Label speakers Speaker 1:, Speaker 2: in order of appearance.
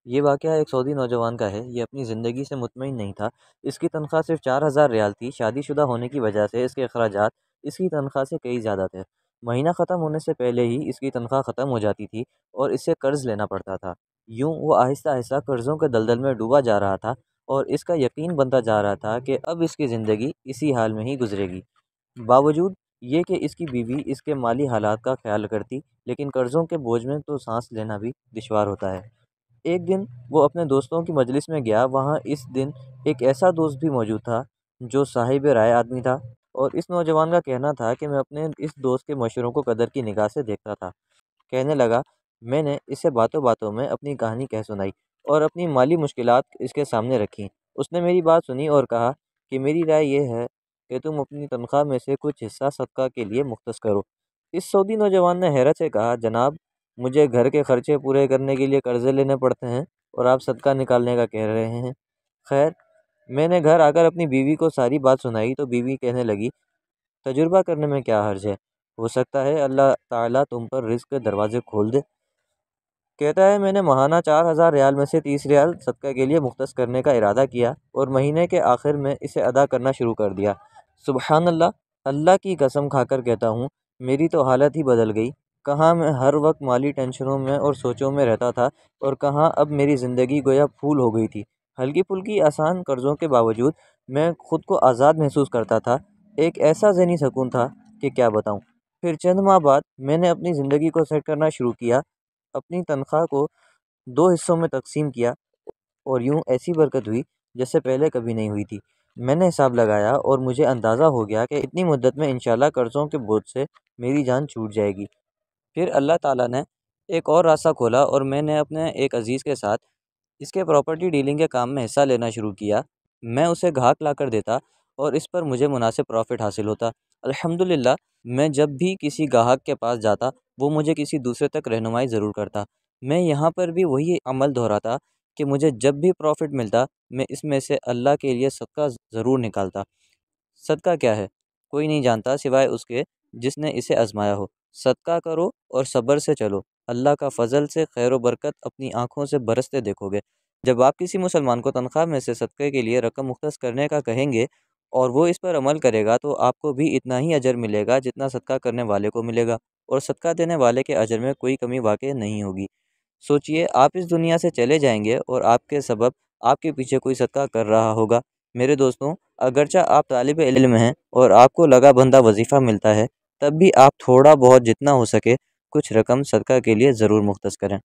Speaker 1: یہ واقعہ ایک سعودی نوجوان کا ہے۔ یہ اپنی زندگی سے مطمئن نہیں تھا۔ اس کی تنخواہ صرف 4000 ریال تھی۔ شادی شدہ ہونے کی وجہ سے اس کے اخراجات اس کی تنخواہ سے کئی زیادہ تھے۔ مہینہ ختم ہونے سے پہلے ہی اس کی تنخواہ ختم ہو جاتی تھی اور اس سے قرض لینا پڑتا تھا۔ یوں وہ آہستہ آہستہ قرضوں کے دلدل میں ڈوبا جا رہا تھا اور اس کا یقین بنتا جا رہا تھا کہ اب اس کی زندگی اسی حال میں ہی گزرے گی۔ باوجود یہ کہ اس کی بیوی اس کے مالی حالات کا خیال کرتی، لیکن قرضوں کے بوجھ میں تو سانس لینا بھی دشوار ہوتا ہے۔ ایک دن وہ اپنے دوستوں کی مجلس میں گیا۔ وہاں اس دن ایک ایسا دوست بھی موجود تھا جو صاحب رائے آدمی تھا، اور اس نوجوان کا کہنا تھا کہ میں اپنے اس دوست کے مشوروں کو قدر کی نگاہ سے دیکھتا تھا۔ کہنے لگا، میں نے اسے باتوں باتوں میں اپنی کہانی کہہ سنائی اور اپنی مالی مشکلات اس کے سامنے رکھیں۔ اس نے میری بات سنی اور کہا کہ میری رائے یہ ہے کہ تم اپنی تنخواہ میں سے کچھ حصہ صدقہ کے لیے مختص کرو۔ اس سعودی نوجوان نے حیرت سے کہا، جناب، مجھے گھر کے خرچے پورے کرنے کے لیے قرضے لینے پڑتے ہیں اور آپ صدقہ نکالنے کا کہہ رہے ہیں۔ خیر، میں نے گھر آ کر اپنی بیوی کو ساری بات سنائی تو بیوی کہنے لگی، تجربہ کرنے میں کیا حرج ہے، ہو سکتا ہے اللہ تعالیٰ تم پر رزق کے دروازے کھول دے۔ کہتا ہے، میں نے ماہانہ 4000 ریال میں سے 30 ریال صدقہ کے لیے مختص کرنے کا ارادہ کیا اور مہینے کے آخر میں اسے ادا کرنا شروع کر دیا۔ سبحان اللہ، اللہ کی قسم کھا کر کہتا ہوں، میری تو حالت ہی بدل گئی۔ کہاں میں ہر وقت مالی ٹینشنوں میں اور سوچوں میں رہتا تھا اور کہاں اب میری زندگی گویا پھول ہو گئی تھی۔ ہلکی پھلکی آسان قرضوں کے باوجود میں خود کو آزاد محسوس کرتا تھا۔ ایک ایسا ذہنی سکون تھا کہ کیا بتاؤں۔ پھر چند ماہ بعد میں نے اپنی زندگی کو سیٹ کرنا شروع کیا، اپنی تنخواہ کو 2 حصوں میں تقسیم کیا، اور یوں ایسی برکت ہوئی جیسے پہلے کبھی نہیں ہوئی تھی۔ میں نے حساب لگایا اور مجھے اندازہ ہو گیا کہ اتنی مدت میں انشاءاللہ قرضوں کے بوجھ سے میری جان چھوٹ جائے گی۔ پھر اللہ تعالیٰ نے ایک اور راستہ کھولا اور میں نے اپنے ایک عزیز کے ساتھ اس کے پراپرٹی ڈیلنگ کے کام میں حصہ لینا شروع کیا۔ میں اسے گاہک لا کر دیتا اور اس پر مجھے مناسب پروفٹ حاصل ہوتا۔ الحمدللہ، میں جب بھی کسی گاہک کے پاس جاتا وہ مجھے کسی دوسرے تک رہنمائی ضرور کرتا۔ میں یہاں پر بھی وہی عمل دہراتا کہ مجھے جب بھی پروفٹ ملتا میں اس میں سے اللہ کے لیے صدقہ ضرور نکالتا۔ صدقہ کیا ہے؟ کوئی نہیں جانتا سوائے اس کے جس نے اسے آزمایا ہو۔ صدقہ کرو اور صبر سے چلو، اللہ کا فضل سے خیر و برکت اپنی آنکھوں سے برستے دیکھو گے۔ جب آپ کسی مسلمان کو تنخواہ میں سے صدقے کے لیے رقم مختص کرنے کا کہیں گے اور وہ اس پر عمل کرے گا تو آپ کو بھی اتنا ہی اجر ملے گا جتنا صدقہ کرنے والے کو ملے گا، اور صدقہ دینے والے کے اجر میں کوئی کمی واقع نہیں ہوگی۔ سوچئے، آپ اس دنیا سے چلے جائیں گے اور آپ کے سبب آپ کے پیچھے کوئی صدقہ کر رہا ہوگا۔ میرے دوستوں، اگرچہ آپ طالب علم ہیں اور آپ کو لگا بندہ وظیفہ ملتا ہے، تب بھی آپ تھوڑا بہت جتنا ہو سکے کچھ رقم صدقہ کے لیے ضرور مختص کریں۔